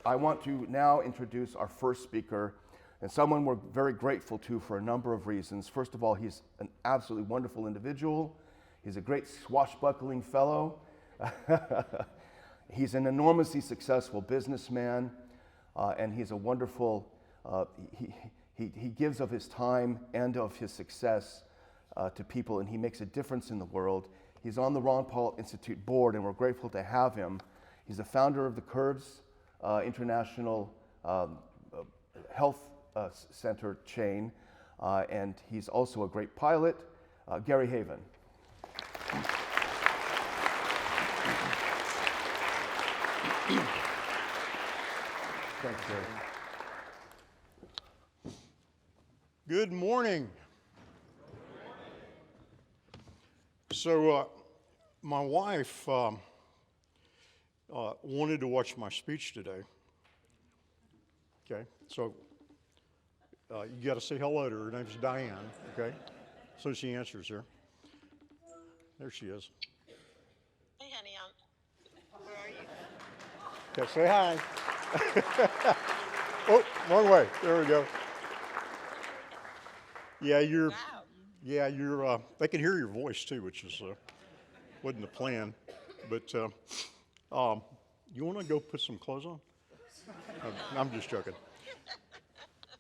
I want to now introduce our first speaker, and someone we're very grateful to for a number of reasons. First of all, he's an absolutely wonderful individual. He's a great swashbuckling fellow. He's an enormously successful businessman, and he's a wonderful, he gives of his time and of his success to people, and he makes a difference in the world. He's on the Ron Paul Institute board, and we're grateful to have him. He's the founder of the Curves International Health Center chain, and he's also a great pilot, Gary Heavin. Thanks, Gary. Good morning. So my wife wanted to watch my speech today. Okay, so you got to say hello to her. Her name's Diane. Okay, so she answers her. There she is. Hey, honey, where are you? Okay, say hi. Oh, wrong way. There we go. Yeah, you're. Wow. Yeah, you're. They can hear your voice too, which is wasn't the plan. But you want to go put some clothes on? I'm just joking.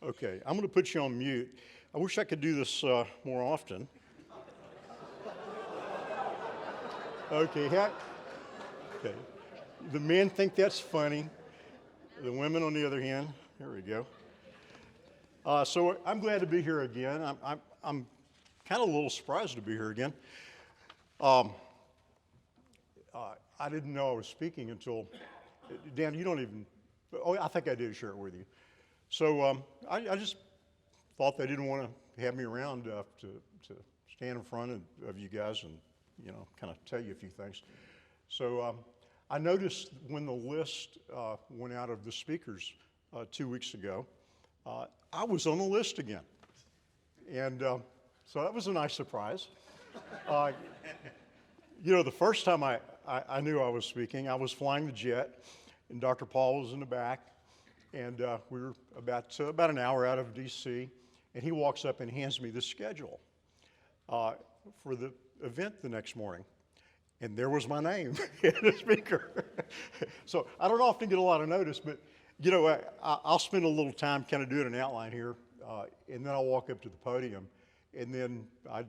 Okay, I'm going to put you on mute. I wish I could do this more often. Okay, okay. The men think that's funny. The women, on the other hand, here we go. So I'm glad to be here again. I'm kind of a little surprised to be here again. I didn't know I was speaking until, Dan, you don't even, oh, I think I did share it with you. So I just thought they didn't want to have me around to stand in front of you guys and, you know, kind of tell you a few things. So I noticed when the list went out of the speakers 2 weeks ago, I was on the list again. And so that was a nice surprise. You know, the first time I knew I was speaking, I was flying the jet, and Dr. Paul was in the back, and we were about an hour out of D.C., and he walks up and hands me the schedule for the event the next morning. And there was my name in the speaker. So I don't often get a lot of notice, but you know, I'll spend a little time kind of doing an outline here, and then I'll walk up to the podium, and then I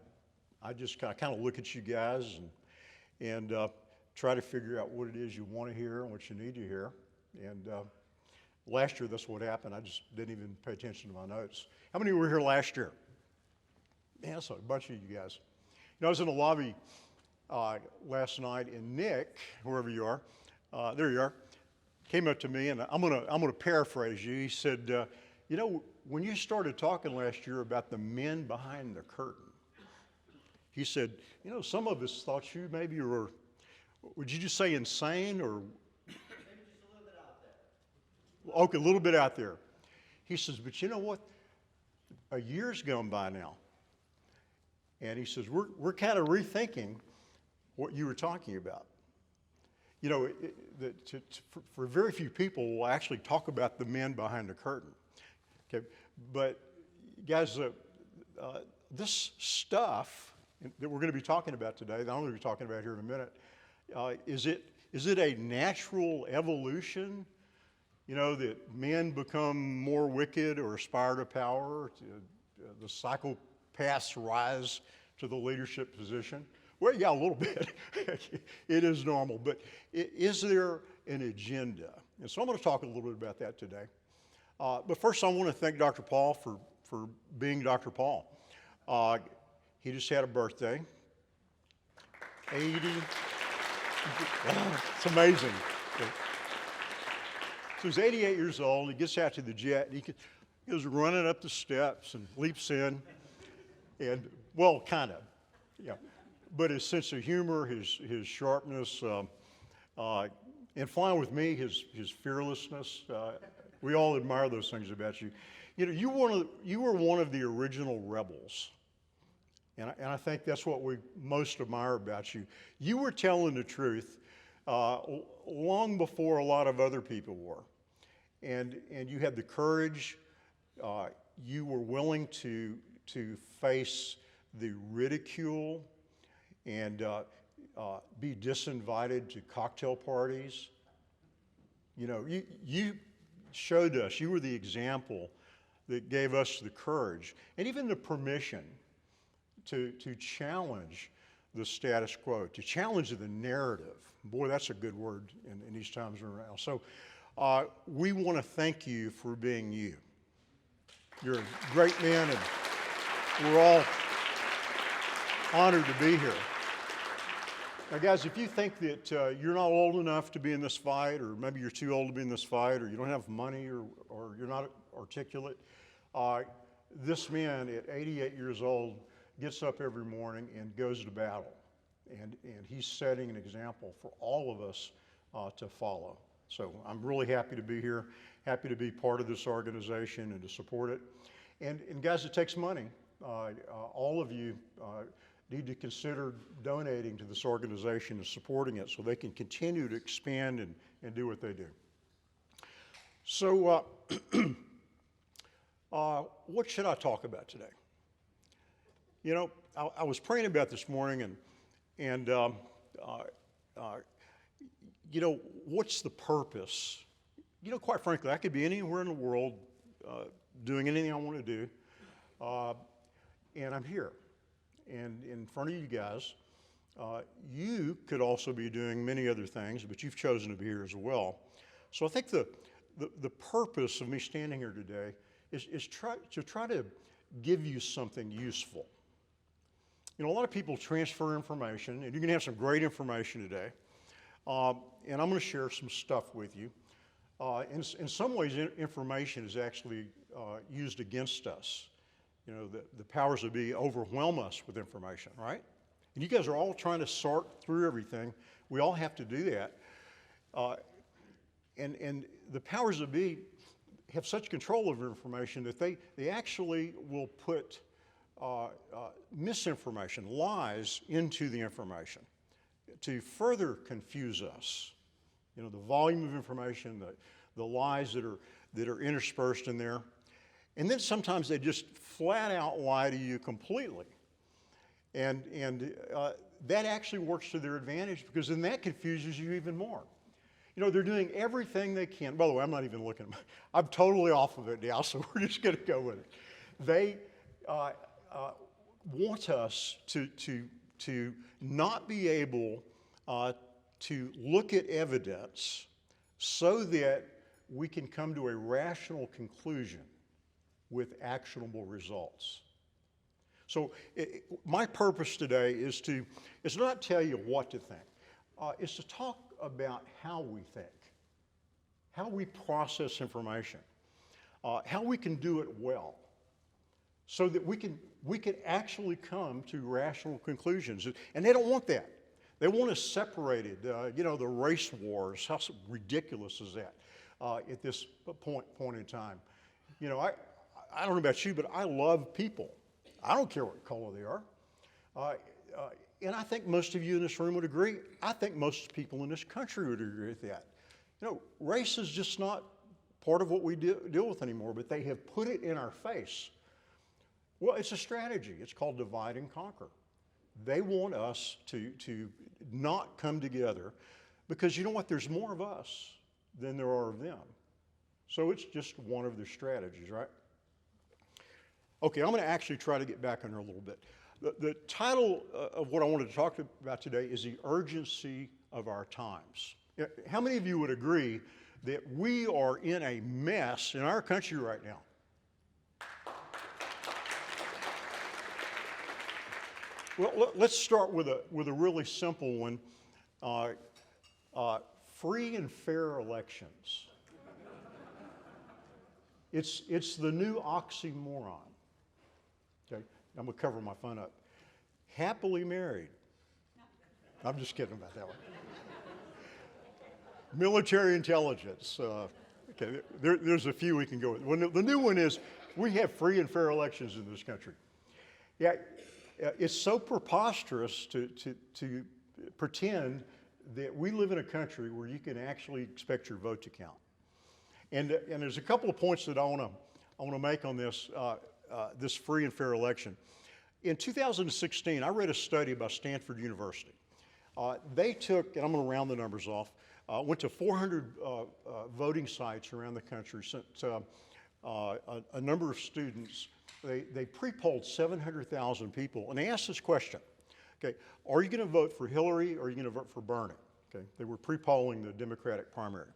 just kind of look at you guys and try to figure out what it is you want to hear and what you need to hear. And last year, that's what happened. I just didn't even pay attention to my notes. How many were here last year? Yeah, that's a bunch of you guys. You know, I was in the lobby last night, and Nick, wherever you are, there you are, came up to me, and I'm gonna paraphrase you. He said, you know, when you started talking last year about the men behind the curtain, he said, you know, some of us thought you maybe were, would you just say insane, or? Maybe just a little bit out there. Okay, a little bit out there. He says, but you know what? A year's gone by now. And he says, we're kind of rethinking what you were talking about. You know, for very few people will actually talk about the men behind the curtain. Okay, but guys, this stuff that we're going to be talking about today, that I'm going to be talking about here in a minute, is it a natural evolution? You know, that men become more wicked or aspire to power, the psychopaths rise to the leadership position? Well, yeah, a little bit. It is normal, but is there an agenda? And so I'm going to talk a little bit about that today. But first, I want to thank Dr. Paul for being Dr. Paul. He just had a birthday. 80. It's amazing. So he's 88 years old. He gets out to the jet. He goes running up the steps and leaps in. And, well, kind of, yeah. But his sense of humor, his sharpness, and flying with me, his fearlessness, we all admire those things about you. You know, you were one of the original rebels, and I think that's what we most admire about you. You were telling the truth long before a lot of other people were, and you had the courage. You were willing to face the ridicule and be disinvited to cocktail parties. You know, you showed us, you were the example that gave us the courage and even the permission to challenge the status quo, to challenge the narrative. Boy, that's a good word in these times around. So we want to thank you for being you. You're a great man, and we're all honored to be here. Now, guys, if you think that you're not old enough to be in this fight, or maybe you're too old to be in this fight, or you don't have money, or you're not articulate, this man at 88 years old gets up every morning and goes to battle. And he's setting an example for all of us to follow. So I'm really happy to be here, happy to be part of this organization and to support it. And guys, it takes money. All of you need to consider donating to this organization and supporting it so they can continue to expand and do what they do. So what should I talk about today? You know, I was praying about this morning and you know, what's the purpose? You know, quite frankly, I could be anywhere in the world doing anything I want to do, and I'm here. And in front of you guys, you could also be doing many other things, but you've chosen to be here as well. So I think the purpose of me standing here today is to try to give you something useful. You know, a lot of people transfer information, and you're going to have some great information today. And I'm going to share some stuff with you. In some ways, information is actually used against us. You know, the powers that be overwhelm us with information, right? And you guys are all trying to sort through everything. We all have to do that. And the powers that be have such control over information that they actually will put misinformation, lies into the information to further confuse us. You know, the volume of information, the lies that are interspersed in there. And then sometimes they just flat out lie to you completely. And that actually works to their advantage because then that confuses you even more. You know, they're doing everything they can. By the way, I'm not even looking. I'm totally off of it now, so we're just going to go with it. They want us to not be able to look at evidence so that we can come to a rational conclusion with actionable results. So my purpose today is not tell you what to think. It's to talk about how we think, how we process information, how we can do it well, so that we can actually come to rational conclusions. And they don't want that. They want us separated. You know, the race wars, how ridiculous is that at this point in time? You know, I don't know about you, but I love people. I don't care what color they are. And I think most of you in this room would agree. I think most people in this country would agree with that. You know, race is just not part of what we deal with anymore, but they have put it in our face. Well, it's a strategy. It's called divide and conquer. They want us to not come together because you know what? There's more of us than there are of them. So it's just one of their strategies, right? Okay, I'm going to actually try to get back on there a little bit. The title of what I wanted to talk about today is the urgency of our times. How many of you would agree that we are in a mess in our country right now? Well, let's start with a really simple one. Free and fair elections. It's the new oxymoron. Okay, I'm gonna cover my fun up. Happily married. I'm just kidding about that one. Military intelligence. Okay, there's a few we can go with. The new one is we have free and fair elections in this country. Yeah, it's so preposterous to pretend that we live in a country where you can actually expect your vote to count. And there's a couple of points that I want to make on this, this free and fair election. In 2016, I read a study by Stanford University. They took, and I'm going to round the numbers off, went to 400 voting sites around the country, sent a number of students. They pre-polled 700,000 people, and they asked this question, okay, are you going to vote for Hillary or are you going to vote for Bernie? Okay, they were pre-polling the Democratic primary.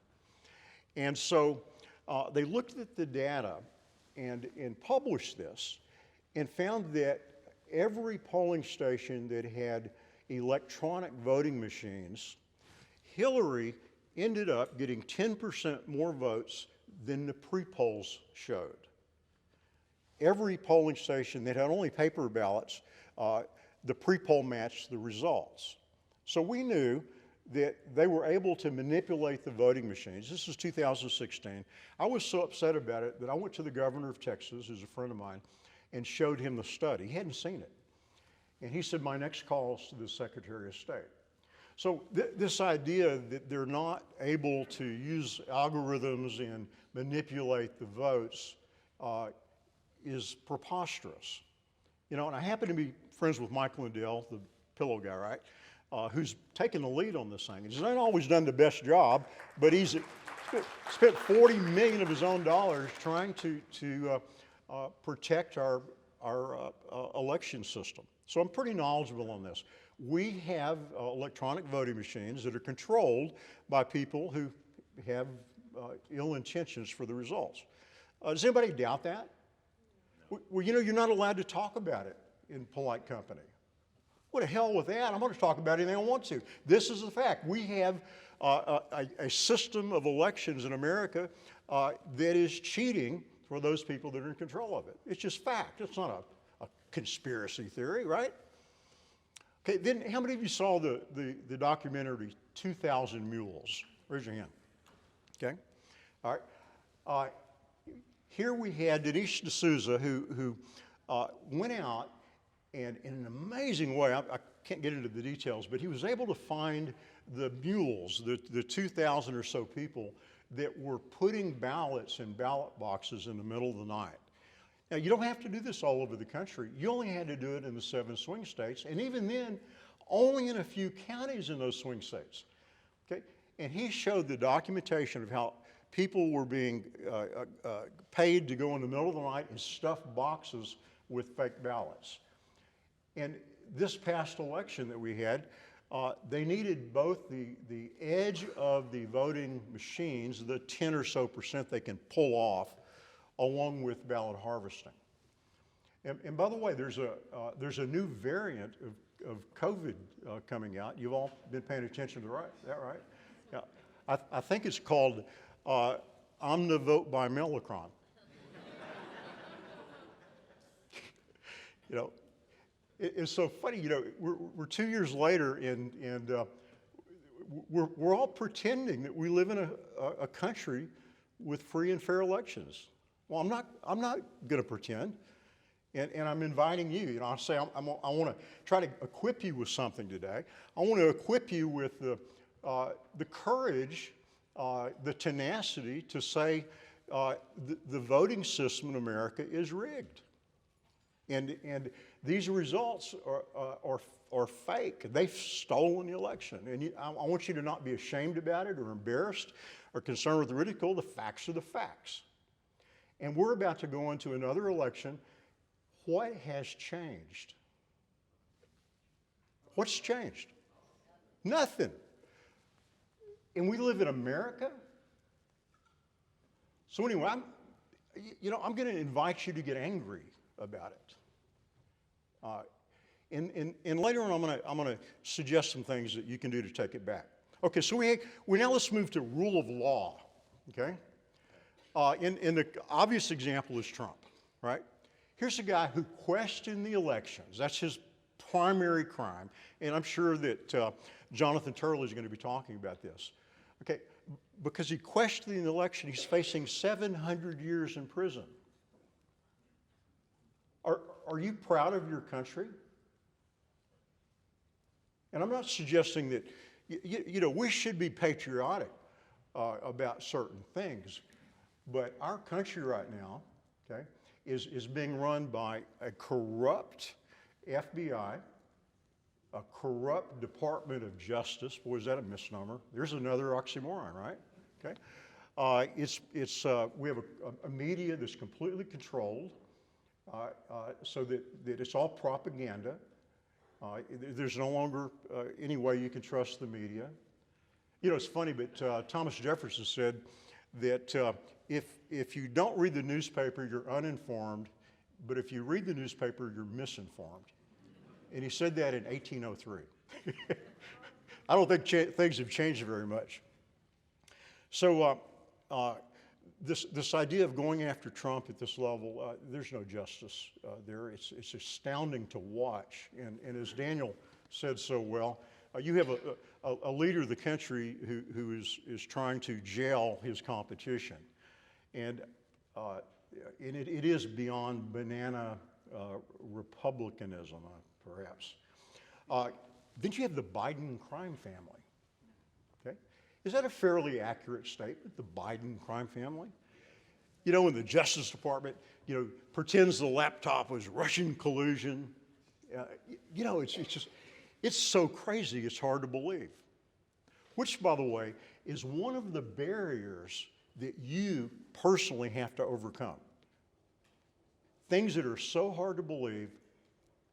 And so they looked at the data and published this and found that every polling station that had electronic voting machines, Hillary ended up getting 10% more votes than the pre-polls showed. Every polling station that had only paper ballots, the pre-poll matched the results. So we knew that they were able to manipulate the voting machines. This was 2016. I was so upset about it that I went to the governor of Texas, who's a friend of mine, and showed him the study. He hadn't seen it. And he said, my next call is to the Secretary of State. So this idea that they're not able to use algorithms and manipulate the votes is preposterous. You know, and I happen to be friends with Mike Lindell, the pillow guy, right? Who's taken the lead on this thing. He's not always done the best job, but he's spent $40 million of his own dollars trying to protect our election system. So I'm pretty knowledgeable on this. We have electronic voting machines that are controlled by people who have ill intentions for the results. Does anybody doubt that? Well, you know, you're not allowed to talk about it in polite company. What the hell with that? I'm going to talk about anything I want to. This is the fact. We have a system of elections in America that is cheating for those people that are in control of it. It's just fact. It's not a conspiracy theory, right? Okay, then how many of you saw the documentary 2,000 Mules? Raise your hand. Okay, all right. Here we had Denise D'Souza who went out and in an amazing way, I can't get into the details, but he was able to find the mules, the 2,000 or so people that were putting ballots in ballot boxes in the middle of the night. Now, you don't have to do this all over the country. You only had to do it in the 7 swing states, and even then, only in a few counties in those swing states. Okay? And he showed the documentation of how people were being paid to go in the middle of the night and stuff boxes with fake ballots. And this past election that we had, they needed both the edge of the voting machines, the 10 or so % they can pull off, along with ballot harvesting. And by the way, there's a new variant of COVID coming out. You've all been paying attention to that, right? Yeah. I think it's called Omnivote by Millicron. You know, it's so funny. You know, we're 2 years later, and we're all pretending that we live in a country with free and fair elections. Well, I'm not going to pretend, and I'm inviting you. You know, I say I want to try to equip you with something today. I want to equip you with the courage, the tenacity to say the voting system in America is rigged, and these results are fake. They've stolen the election, and I want you to not be ashamed about it or embarrassed or concerned with the ridicule. The facts are the facts. And we're about to go into another election. What has changed? What's changed? Nothing. And we live in America? So anyway, I'm going to invite you to get angry about it. And later on, I'm going to suggest some things that you can do to take it back. Okay, so let's move to rule of law, okay? And the obvious example is Trump, right? Here's a guy who questioned the elections. That's his primary crime. And I'm sure that Jonathan Turley is going to be talking about this. Okay, because he questioned the election, he's facing 700 years in prison. Are you proud of your country? And I'm not suggesting that, we should be patriotic about certain things. But our country right now, okay, is being run by a corrupt FBI, a corrupt Department of Justice. Boy, is that a misnomer? There's another oxymoron, right? Okay. We have a media that's completely controlled, so that it's all propaganda. There's no longer any way you can trust the media. You know, it's funny, but Thomas Jefferson said that if you don't read the newspaper, you're uninformed, but if you read the newspaper, you're misinformed. And he said that in 1803. I don't think things have changed very much. So this idea of going after Trump at this level, there's no justice there. It's astounding to watch. And as Daniel said so well, you have a leader of the country who is trying to jail his competition. And it is beyond banana republicanism, perhaps. Then you have the Biden crime family. Okay? Is that a fairly accurate statement, the Biden crime family? You know, when the Justice Department, you know, pretends the laptop was Russian collusion. You know, it's so crazy it's hard to believe. Which, by the way, is one of the barriers that you personally have to overcome. Things that are so hard to believe,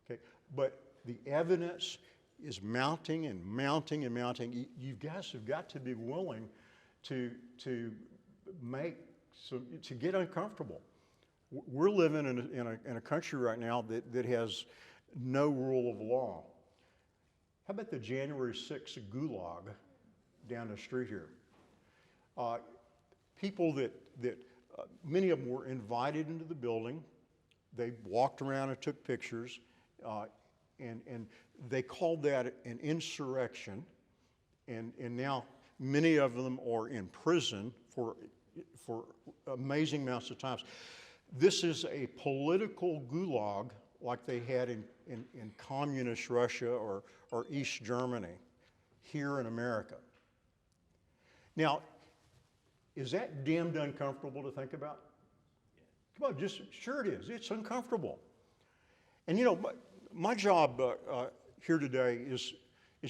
okay, but the evidence is mounting and mounting and mounting. You guys have got to be willing to get uncomfortable. We're living in a country right now that has no rule of law. How about the January 6th gulag down the street here? People that many of them were invited into the building. They walked around and took pictures, and they called that an insurrection. And now many of them are in prison for amazing amounts of times. This is a political gulag like they had in communist Russia or East Germany here in America. Now, is that damned uncomfortable to think about? Come on, sure it is. It's uncomfortable. And you know, my job here today is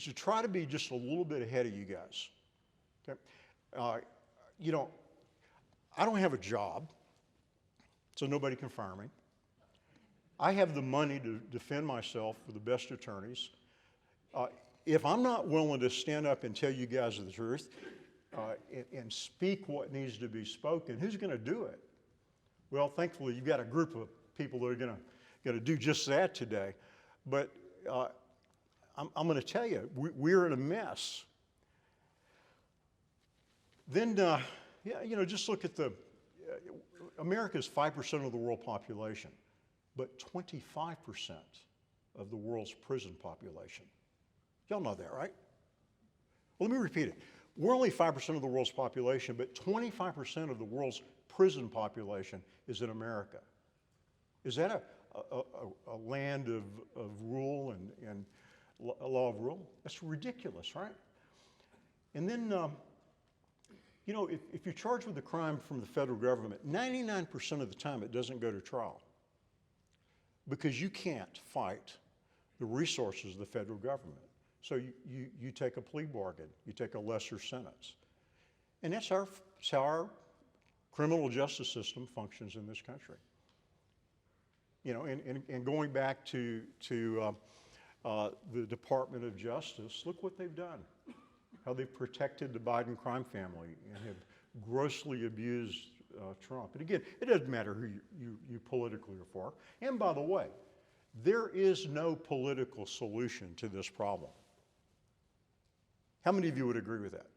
to try to be just a little bit ahead of you guys. Okay? You know, I don't have a job, so nobody can fire me. I have the money to defend myself with the best attorneys. If I'm not willing to stand up and tell you guys the truth and speak what needs to be spoken, who's going to do it? Well, thankfully, you've got a group of people that are going to do just that today. But I'm going to tell you, we're in a mess. Then, you know, just look at America's 5% of the world population, but 25% of the world's prison population. Y'all know that, right? Well, let me repeat it. We're only 5% of the world's population, but 25% of the world's prison population is in America. Is that a land of rule and a law of rule? That's ridiculous, right? And then, you know, if you're charged with a crime from the federal government, 99% of the time it doesn't go to trial because you can't fight the resources of the federal government. So you take a plea bargain, you take a lesser sentence. And that's how our criminal justice system functions in this country. You know, and going back to the Department of Justice, look what they've done. How they've protected the Biden crime family and have grossly abused Trump. And again, it doesn't matter who you politically are for. And by the way, there is no political solution to this problem. How many of you would agree with that?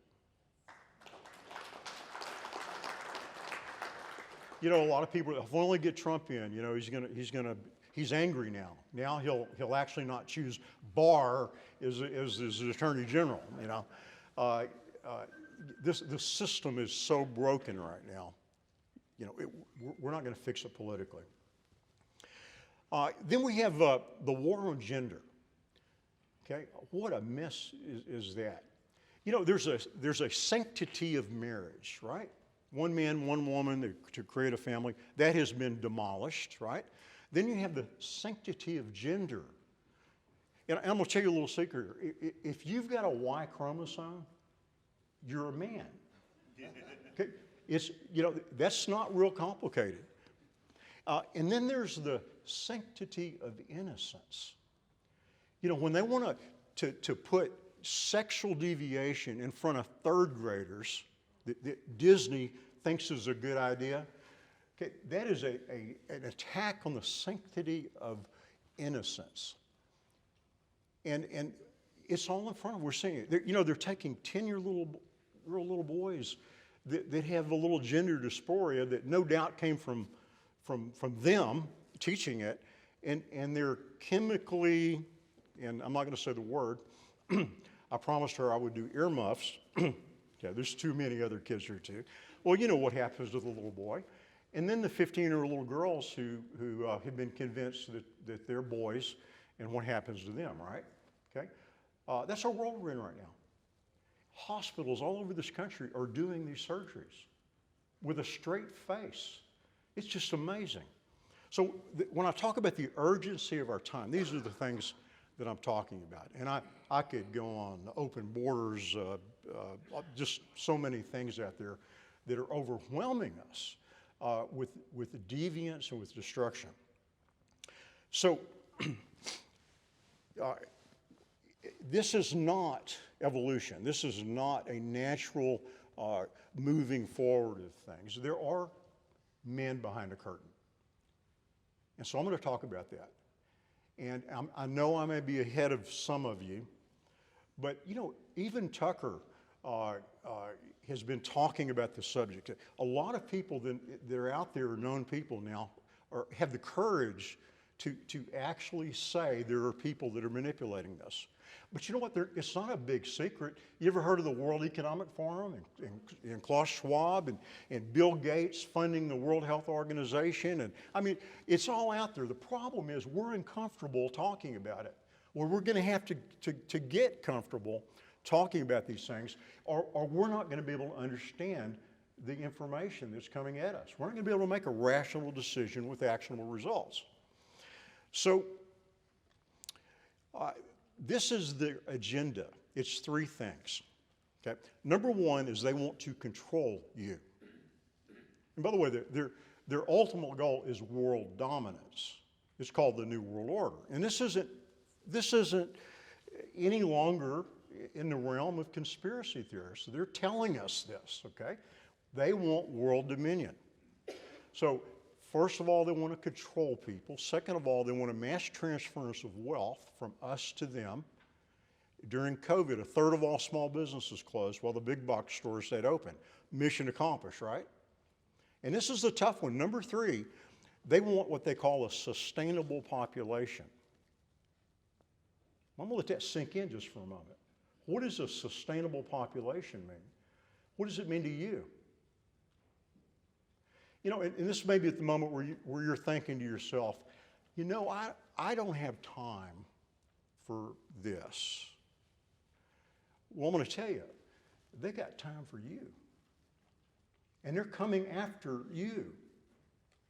You know, a lot of people, if we only get Trump in, you know, he's angry now. Now he'll actually not choose Barr as his attorney general, you know. The system is so broken right now. You know, we're not going to fix it politically. Then we have the war on gender. Okay, what a mess is that? You know, there's a sanctity of marriage, right? one man, one woman to create a family. That has been demolished, right? Then you have the sanctity of gender. And I'm going to tell you a little secret. If you've got a Y chromosome, you're a man. Okay? That's not real complicated. And then there's the sanctity of innocence. When they want to put sexual deviation in front of third graders that Disney thinks is a good idea, okay, that is an attack on the sanctity of innocence. And it's all in front of us. We're seeing it. They're taking 10-year-old little boys that have a little gender dysphoria that no doubt came from them teaching it, and they're chemically, and I'm not going to say the word, I promised her I would do earmuffs. Yeah, there's too many other kids here too. Well, you know what happens to the little boy. And then the 15-year-old little girls who have been convinced that they're boys, and what happens to them, right? Okay? That's our world we're in right now. Hospitals all over this country are doing these surgeries with a straight face. It's just amazing. So when I talk about the urgency of our time, these are the things that I'm talking about. And I could go on open borders, just so many things out there that are overwhelming us with deviance and with destruction. So this is not evolution. This is not a natural moving forward of things. There are men behind the curtain. And so I'm going to talk about that. And I know I may be ahead of some of you, but even Tucker has been talking about this subject. A lot of people that are out there, known people now, have the courage to actually say there are people that are manipulating this. But you know what? It's not a big secret. You ever heard of the World Economic Forum and Klaus Schwab and Bill Gates funding the World Health Organization? And I mean, it's all out there. The problem is we're uncomfortable talking about it. Well, we're going to have to get comfortable talking about these things, or we're not going to be able to understand the information that's coming at us. We're not going to be able to make a rational decision with actionable results. So, this is the agenda. It's three things. Okay? Number one is they want to control you. And by the way, their ultimate goal is world dominance. It's called the New World Order. And this isn't any longer in the realm of conspiracy theorists. They're telling us this, okay? They want world dominion. So, first of all, they want to control people. Second of all, they want a mass transference of wealth from us to them. During COVID, a third of all small businesses closed while the big box stores stayed open. Mission accomplished, right? And this is the tough one. Number three, they want what they call a sustainable population. I'm going to let that sink in just for a moment. What does a sustainable population mean? What does it mean to you? And this may be at the moment where you're thinking to yourself, I don't have time for this. Well, I'm going to tell you, they got time for you. And they're coming after you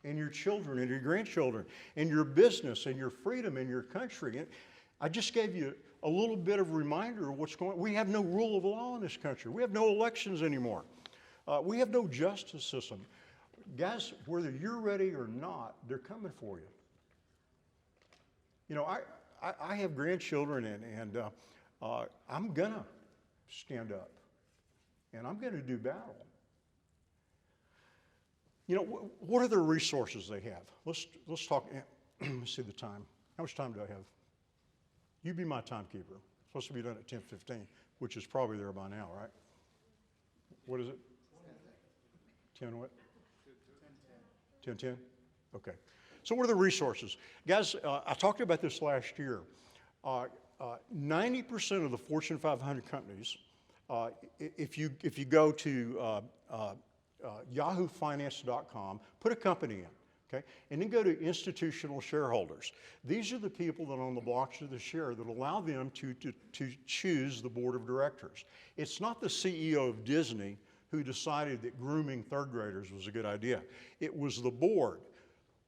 and your children and your grandchildren and your business and your freedom and your country. And I just gave you a little bit of reminder of what's going on. We have no rule of law in this country. We have no elections anymore. We have no justice system. Guys, whether you're ready or not, they're coming for you. I have grandchildren, and I'm going to stand up, and I'm going to do battle. What are the resources they have? Let's talk. Let's see the time. How much time do I have? You be my timekeeper. It's supposed to be done at 10:15, which is probably there by now, right? What is it? 10 what? 10:10? Okay. So what are the resources? Guys, I talked about this last year. 90% of the Fortune 500 companies, if you go to yahoofinance.com, put a company in, okay? And then go to institutional shareholders. These are the people that own the blocks of the share that allow them to choose the board of directors. It's not the CEO of Disney who decided that grooming third graders was a good idea. It was the board.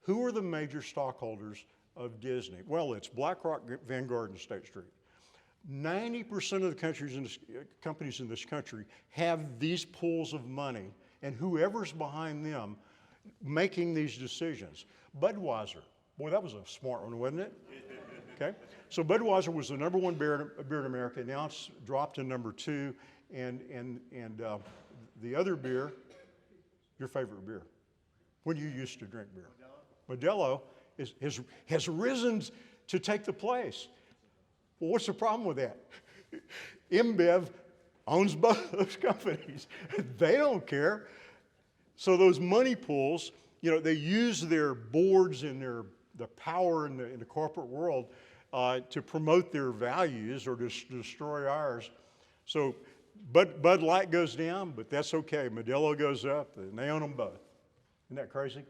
Who are the major stockholders of Disney? Well, it's BlackRock, Vanguard, and State Street. 90% of the companies in this country have these pools of money, and whoever's behind them making these decisions. Budweiser, boy, that was a smart one, wasn't it? Okay, so Budweiser was the #1 beer in America. Now it's dropped to #2, and the other beer, your favorite beer, when you used to drink beer, Modelo has risen to take the place. Well, what's the problem with that? InBev owns both those companies. They don't care. So those money pools, you know, they use their boards and the power in the corporate world to promote their values or to destroy ours. So Bud Light goes down, but that's okay. Modelo goes up, and they own them both. Isn't that crazy?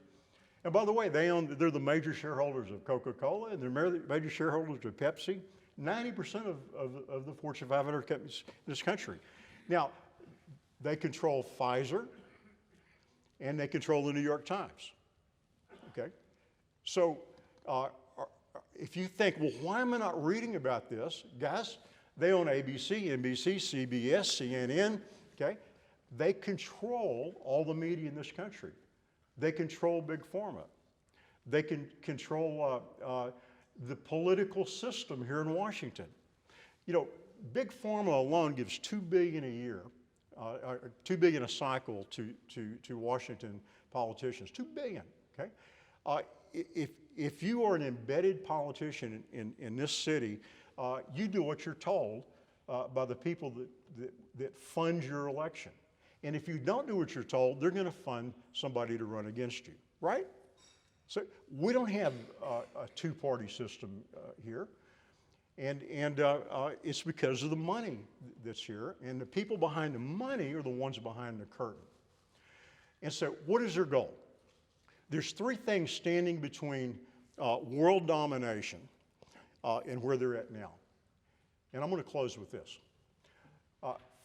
And by the way, they're the major shareholders of Coca-Cola, and they're major shareholders of Pepsi. 90% of the Fortune 500 companies in this country. Now, they control Pfizer, and they control the New York Times. Okay? So, if you think, well, why am I not reading about this? Guys, they own ABC, NBC, CBS, CNN, okay? They control all the media in this country. They control Big Pharma. They can control the political system here in Washington. You know, Big Pharma alone gives $2 billion a year, $2 billion a cycle to Washington politicians. $2 billion, okay? If you are an embedded politician in this city, you do what you're told by the people that fund your election. And if you don't do what you're told, they're going to fund somebody to run against you, right? So we don't have a two-party system here, and it's because of the money that's here, and the people behind the money are the ones behind the curtain. And so what is their goal? There's three things standing between world domination and where they're at now. And I'm going to close with this.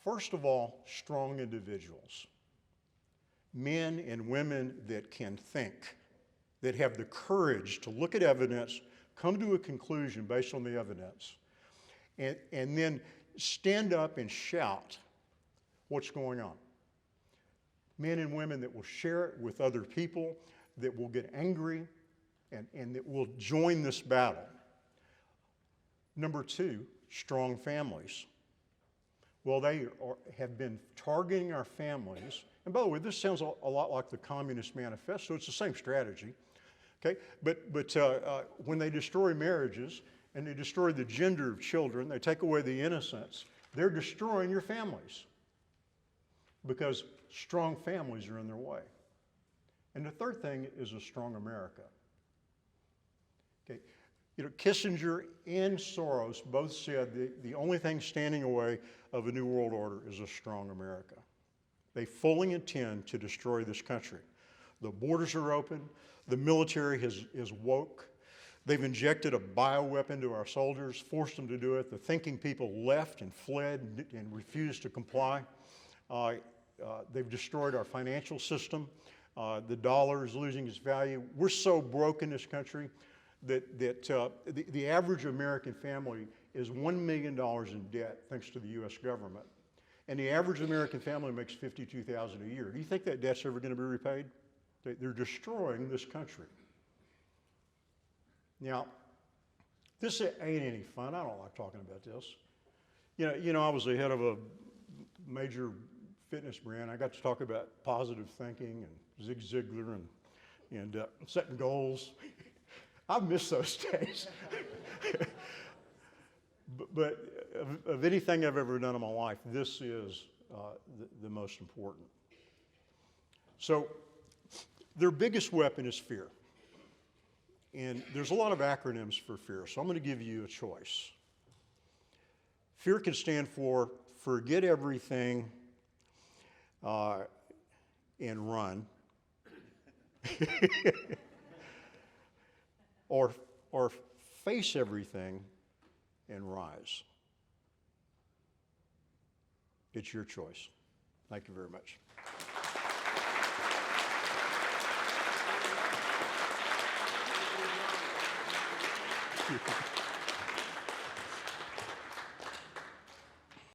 First of all, strong individuals. Men and women that can think, that have the courage to look at evidence, come to a conclusion based on the evidence, and then stand up and shout what's going on. Men and women that will share it with other people, that will get angry, and that will join this battle. Number two, strong families. Well, they have been targeting our families. And by the way, this sounds a lot like the Communist Manifesto. It's the same strategy. Okay? But when they destroy marriages and they destroy the gender of children, they take away the innocence, they're destroying your families because strong families are in their way. And the third thing is a strong America. Okay? You know, Kissinger and Soros both said the only thing standing away of a new world order is a strong America. They fully intend to destroy this country. The borders are open. The military is woke. They've injected a bioweapon to our soldiers, forced them to do it. The thinking people left and fled and refused to comply. They've destroyed our financial system. The dollar is losing its value. We're so broke in this country that the average American family is $1 million in debt thanks to the U.S. government. And the average American family makes $52,000 a year. Do you think that debt's ever going to be repaid? They're destroying this country. Now, this ain't any fun. I don't like talking about this. You know, I was the head of a major fitness brand. I got to talk about positive thinking and Zig Ziglar and setting goals. I miss those days. but of anything I've ever done in my life, this is the most important. So their biggest weapon is fear. And there's a lot of acronyms for fear, so I'm going to give you a choice. Fear can stand for forget everything and run. or face everything and rise. It's your choice. Thank you very much. you.